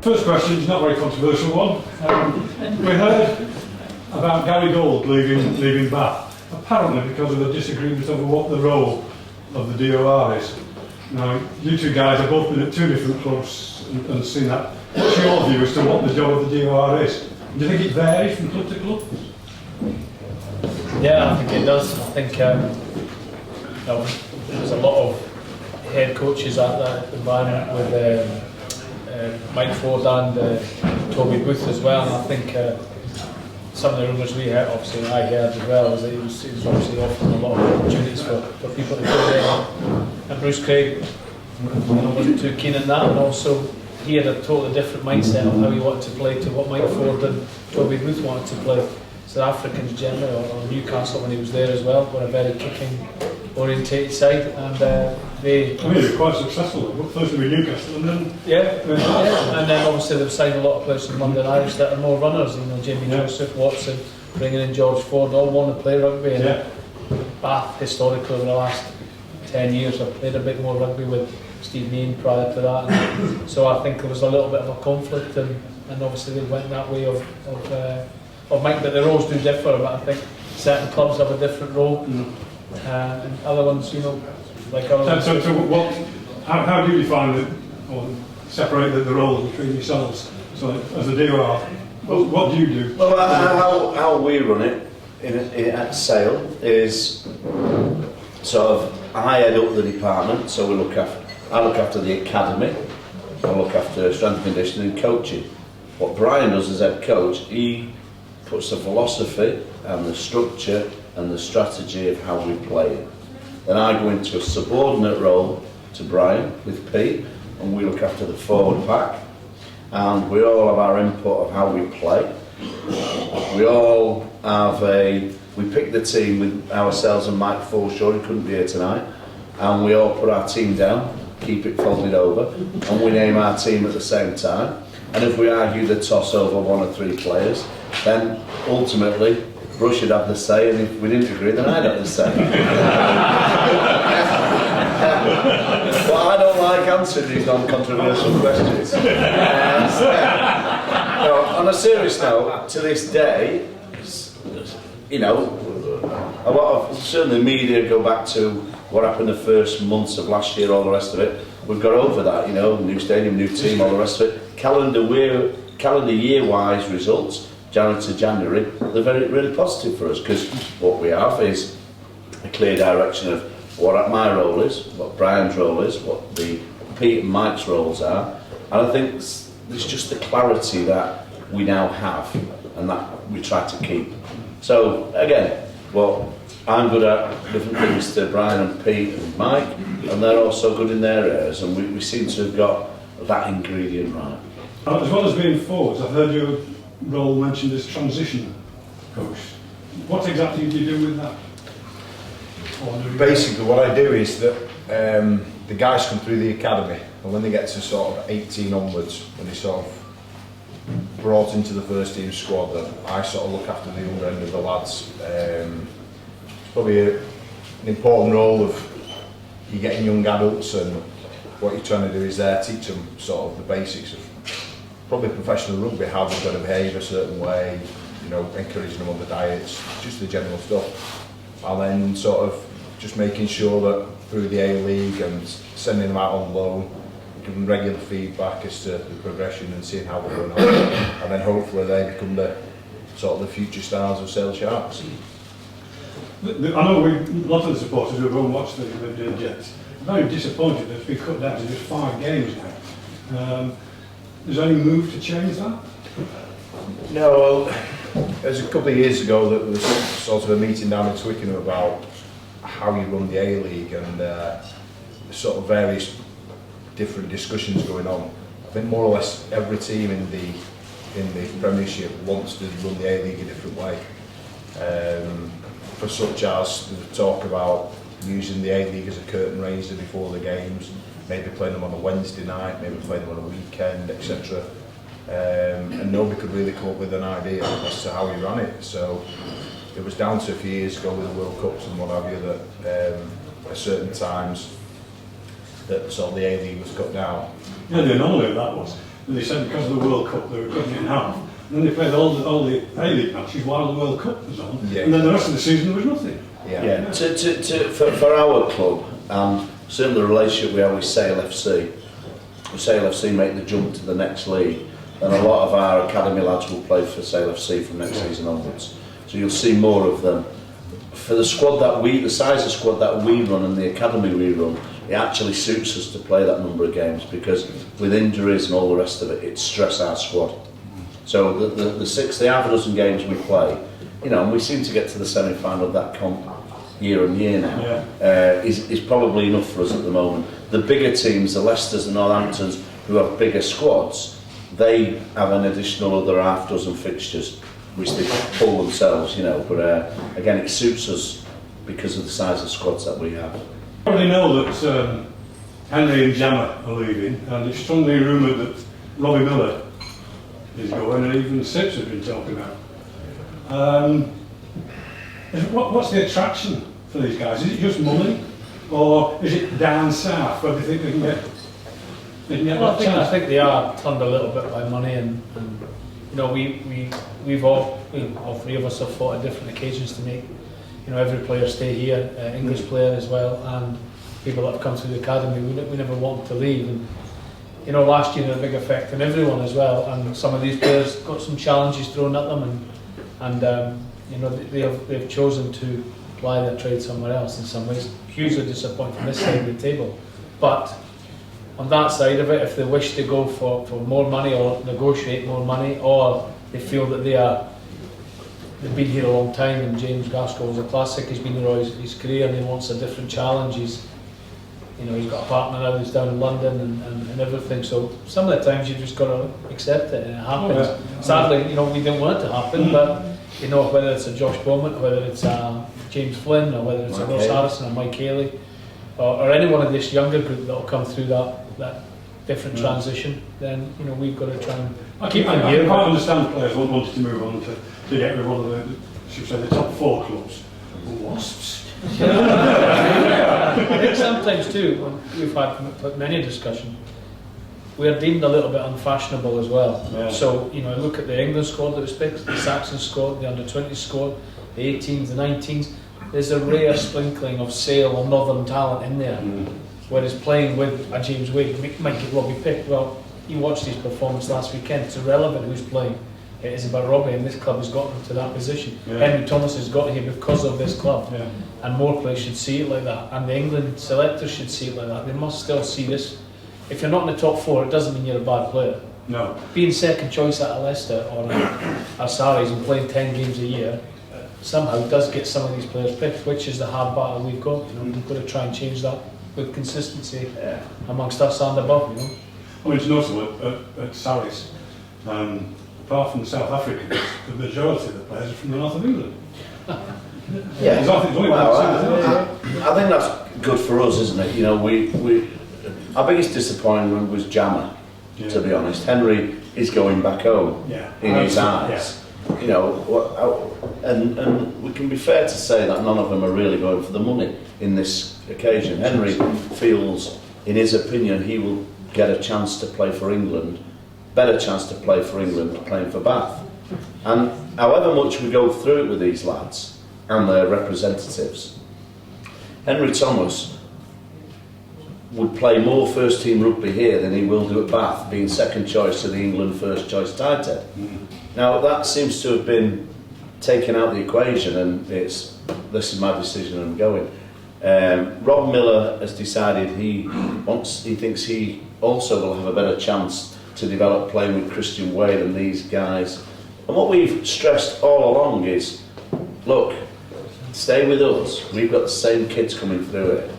First question is not a very controversial one. We heard about Gary Gold leaving Bath, apparently because of a disagreement over what the role of the DOR is. Now, you two guys have both been at two different clubs and seen that. What's your view as to what the job of the DOR is? Do you think it varies from club to club? Yeah, I think it does. I think there's a lot of head coaches at that environment with Mike Ford and Toby Booth as well, and I think some of the rumours we heard, obviously I heard as well, is that he was obviously offering a lot of opportunities for people to go there, and Bruce Craig wasn't too keen on that, and also he had a totally different mindset of how he wanted to play to what Mike Ford and Toby Booth wanted to play. South Africans generally, or Newcastle when he was there as well, were a very kicking orientated side, and they were quite successful. First with Newcastle, and then and then obviously they've signed a lot of players from London Irish that are more runners. You know, Jamie Joseph, Watson, bringing in George Ford, all want to play rugby. And Bath historically over the last 10 years have played a bit more rugby with Steve Mean prior to that. And so I think there was a little bit of a conflict, and obviously they went that way of Mike, but the roles do differ. But I think certain clubs have a different role. And other ones, you know, like other ones. So what? How do you define it, or separate the roles between yourselves? So, as a DOR, what do you do? Well, how we run it at Sale is sort of I head up the department, so I look after the academy, I look after strength and conditioning and coaching. What Brian does as head coach, he puts the philosophy and the structure and the strategy of how we play it. Then I go into a subordinate role to Brian with Pete, and we look after the forward pack, and we all have our input of how we play. We all have we pick the team with ourselves and Mike Forshaw, who couldn't be here tonight, and we all put our team down, keep it folded over, and we name our team at the same time. And if we argue the toss over one or three players, then ultimately Rush would have the say, and if we didn't agree, then I'd have the say. But I don't like answering these non-controversial questions. On a serious note, to this day, you know, a lot of certainly the media go back to what happened the first months of last year, all the rest of it. We've got over that, you know, new stadium, new team, all the rest of it. Calendar year-wise results, January to January, they're really positive for us, because what we have is a clear direction of what my role is, what Brian's role is, what the Pete and Mike's roles are, and I think there's just the clarity that we now have and that we try to keep. So again, well, I'm good at different things to Brian and Pete and Mike, and they're also good in their areas, and we seem to have got that ingredient right. As well as being forwards, I've heard your role mentioned as transition coach. What exactly do you do with that? Basically what I do is that the guys come through the academy, and when they get to sort of 18 onwards, when they're sort of brought into the first team squad, that I sort of look after the younger end of the lads. It's probably an important role of you getting young adults, and what you're trying to do is teach them sort of the basics of probably professional rugby, how they've got to behave a certain way, you know, encouraging them on the diets, just the general stuff. And then sort of just making sure that through the A-League and sending them out on loan, giving regular feedback as to the progression and seeing how we're going on. And then hopefully they become the sort of the future stars of Sale Sharks. I know a lot of the supporters who have gone watched the Jets are very disappointed that it's been cut down to just 5 games now. Is there any move to change that? No, well, there's a couple of years ago that there was sort of a meeting down in Twickenham about how you run the A-League, and sort of various different discussions going on. I think more or less every team in the Premiership wants to run the A-League a different way. For such as the talk about using the A-League as a curtain raiser before the games, maybe playing them on a Wednesday night, maybe playing them on a weekend, etc. And nobody could really come up with an idea as to how we ran it. So it was down to a few years ago with the World Cups and what have you that at certain times that sort of the A-League was cut down. Yeah, the anomaly of that was and they said because of the World Cup they were cutting it in half. And then they played all the A-League matches while the World Cup was on, Yeah. and then the rest of the season there was nothing. Yeah, for our club, and certainly the relationship we have with Sale FC, if Sale FC make the jump to the next league, then a lot of our academy lads will play for Sale FC from next season onwards. So you'll see more of them. For the squad that the size of squad that we run and the academy we run, it actually suits us to play that number of games because with injuries and all the rest of it, it stress our squad. So the half a dozen games we play, you know, and we seem to get to the semi-final of that comp year on year now, is probably enough for us at the moment. The bigger teams, the Leicesters and Northamptons, who have bigger squads, they have an additional other half dozen fixtures which they pull themselves, you know, but again it suits us because of the size of squads that we have. You probably know that Henry and Jammer are leaving, and it's strongly rumoured that Robbie Miller is going, and even Sips have been talking about. What's the attraction for these guys? Is it just money, or is it down south where they think they can get Well, that chance? I think they are turned a little bit by money, and you know we've all three of us have fought at different occasions to make every player stay here, English player as well, and people that have come through the academy. We never want them to leave, and last year had a big effect on everyone as well, and some of these players got some challenges thrown at them, and they've chosen to ply their trade somewhere else in some ways. Hugely disappointing from this side of the table, but on that side of it, if they wish to go for more money or negotiate more money, or they feel that they've been here a long time, and James Gaskell was a classic, he's been here all his career and he wants a different challenge. He's got a partner now who's down in London and everything, so some of the times you've just got to accept it and it happens. Sadly, we didn't want it to happen, but whether it's a Josh Bowman, whether it's a James Flynn, or whether it's a Ross Harrison or Mike Haley, or any one of this younger group that will come through that different transition, then we've got to try and keep them I here. quite understand players wanted to move on to get with one of the top 4 clubs. Wasps. I think sometimes too, when we've had many a discussion, we are deemed a little bit unfashionable as well. Yeah. So, look at the England squad that was picked, the Saxon squad, the under-20 squad, the 18s, the 19s. There's a rare sprinkling of Sale or Northern talent in there. Whereas playing with a James Wade might get Robbie picked. Well, you watched his performance last weekend. It's irrelevant who's playing. It is about Robbie, and this club has got him to that position. Yeah. Henry Thomas has got here because of this club. Yeah. And more players should see it like that. And the England selectors should see it like that. They must still see this. If you're not in the top 4, it doesn't mean you're a bad player. No. Being second choice at a Leicester or a Sarries and playing 10 games a year somehow does get some of these players picked, which is the hard battle we've got. We've got to try and change that with consistency amongst us and above. I mean, it's notable at Sarries, apart from South Africans, the majority of the players are from the north of England. Yeah, I think that's good for us, isn't it? Our biggest disappointment was Jammer, to be honest. Henry is going back home in his eyes. And we can be fair to say that none of them are really going for the money in this occasion. Henry feels, in his opinion, he will get a chance to play for England, better chance to play for England than playing for Bath. And however much we go through it with these lads and their representatives, Henry Thomas would play more first team rugby here than he will do at Bath, being second choice to the England first choice tight head. Now that seems to have been taken out of the equation, and this is my decision and I'm going. Rob Miller has decided he thinks he also will have a better chance to develop playing with Christian Wade and these guys. And what we've stressed all along is, look, stay with us. We've got the same kids coming through it.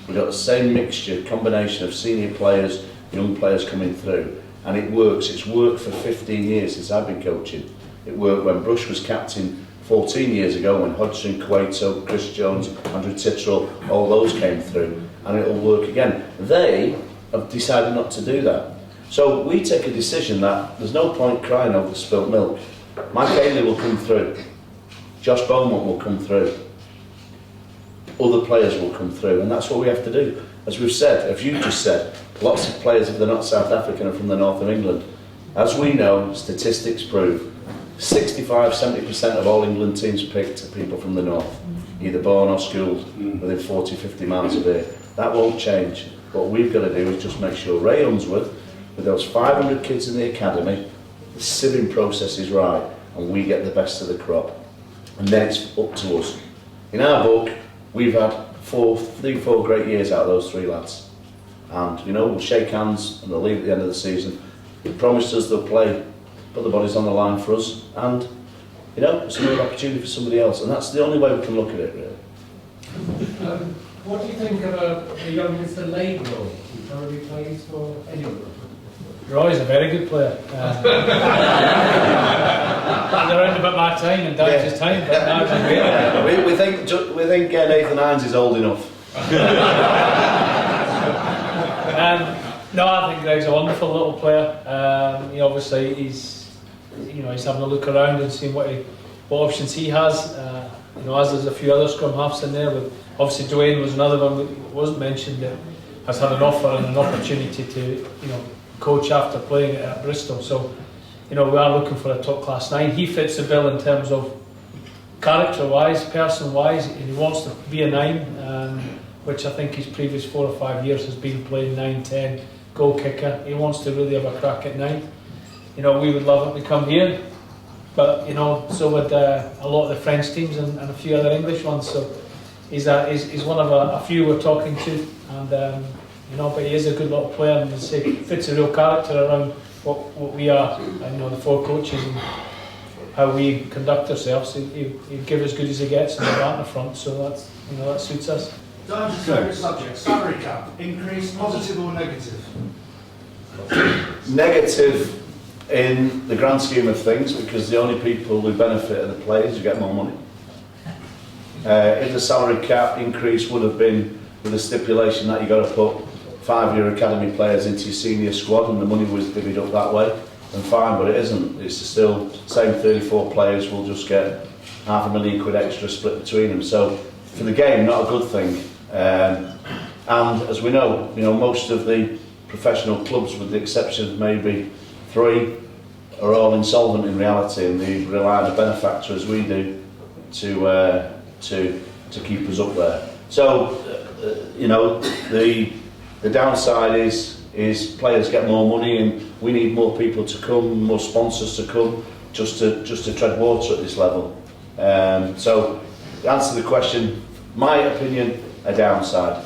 We've got the same mixture, combination of senior players, young players coming through, and it works. It's worked for 15 years since I've been coaching. It worked when Brush was captain 14 years ago, when Hodgson, Cueto, Chris Jones, Andrew Titterell, all those came through, and it'll work again. They have decided not to do that. So we take a decision that there's no point crying over spilt milk. Mike Haley will come through. Josh Beaumont will come through. Other players will come through, and that's what we have to do. As we've said, if you just said, lots of players, if they're not South African, are from the north of England. As we know, statistics prove 65–70% of all England teams picked are people from the north, either born or schooled within 40–50 miles of here. That won't change. What we've got to do is just make sure Ray Unsworth, with those 500 kids in the academy, the sieving process is right and we get the best of the crop. And then it's up to us. In our book, we've had 3–4 great years out of those 3 lads. And, you know, we'll shake hands and they'll leave at the end of the season. They promised us they'll play, put the bodies on the line for us, and, you know, it's another opportunity for somebody else. And that's the only way we can look at it, really. What do you think about the young Mr. Laidlaw? He currently plays for anyone. Roy's a very good player. Around about my time and Dad's time, but now he's great. We think Nathan Hines is old enough. No, I think Greg's a wonderful little player. He obviously he's having a look around and seeing what options he has. You know, as there's a few other scrum halves in there. With obviously Dwayne was another one that wasn't mentioned that has had an offer and an opportunity to coach after playing at Bristol. So we are looking for a top class 9. He fits the bill in terms of character-wise, person-wise, and he wants to be a 9. Which I think his previous 4 or 5 years has been playing 9, 10, goal kicker. He wants to really have a crack at 9. We would love it to come here, but so would a lot of the French teams and a few other English ones. So he's one of a few we're talking to, and but he is a good little player, and as I say, fits a real character around what we are, and the 4 coaches and how we conduct ourselves. He'd give as good as he gets in the back and the front, so that suits us. Down to favourite subject, salary cap, increase, positive or negative? Negative in the grand scheme of things, because the only people who benefit are the players who get more money. If the salary cap increase would have been with a stipulation that you've got to put 5-year academy players into your senior squad and the money was divvied up that way, then fine, but it isn't. It's still same 34 players will just get £500,000 extra split between them. So for the game, not a good thing. And as we know, most of the professional clubs, with the exception of maybe 3, are all insolvent in reality, and they rely on a benefactor as we do to keep us up there. So the downside is players get more money, and we need more people to come, more sponsors to come, just to tread water at this level. So to answer the question, my opinion, a downside.